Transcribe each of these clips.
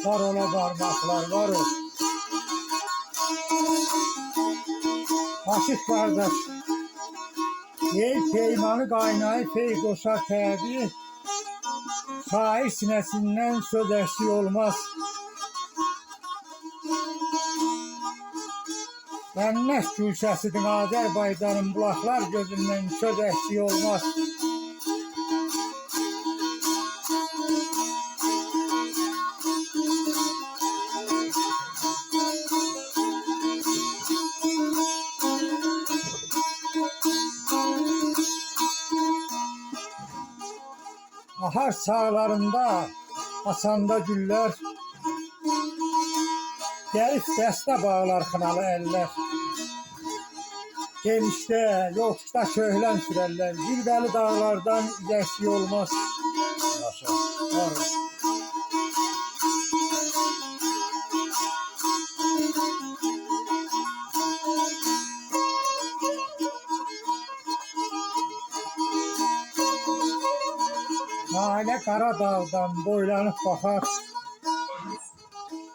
Var ola parmaklar var o. Aşık kardeş. Ey peymanı kaynayıp ey koşar təbi. Şair sinesinden söz eşi olmaz. Cennet gülşəsidir Azərbaycanın bulaqlar gözündən söz eşi olmaz. Ahar sağlarında asanda güller, gelip dəstə bağlar xınalı eller. Genişdə, yoxuşda köhlən sürərlər, zirvəli dağlardan izəsi olmaz. Var. Nalə Qaradağdan boylanıp baxar,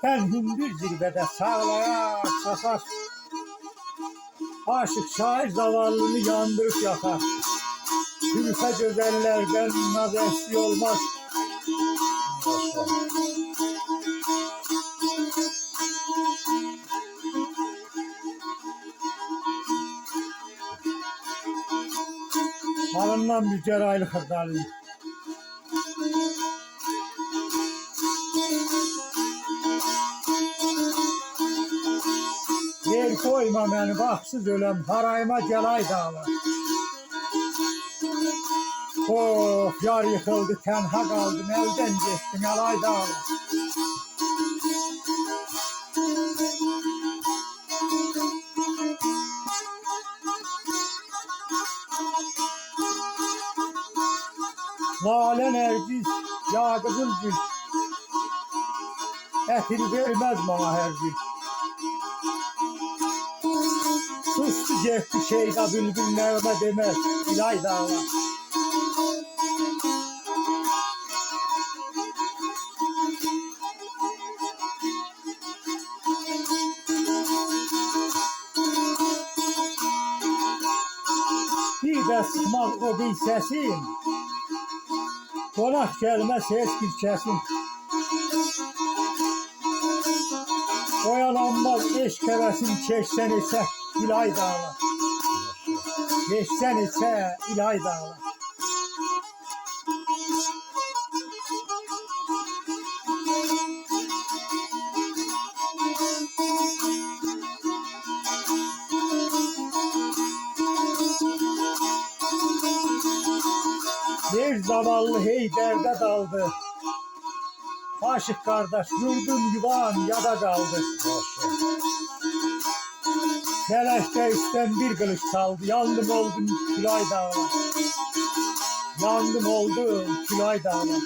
ben hündür zirvədə sağlayar, çaxar. Aşık şair zavallını yandırıp yakar. Zülfə gözəllərdən naz əşli olmaz. Alından bir aylı xırdalıyım. Yer koyma beni baxsız öləm, harayıma gəlay dağlar. Of, yar yıkıldı, tenha kaldım, elden geçtim, elay dağlar. Lale nergis, ya kızıl gül, etini vermez bana her gün. Sustu getdi şeyda bülbül nəğmə demez, ilay dağlar. Bir də sıxmaz o bir səsim, qonaq gəlməz heç bir kəsim. Oyalanmaz eşq həvəsim keçsən isə ilay dağlar. Geçsən isə ilay dağlar. Bir zavallı Heydərdə daldı. Aşık kardeş yurdum yuvan yada kaldı. Felekte üstten bir kılıç saldı. Yandım oldum Külay Dağlar. Yandım oldum Külay Dağlar.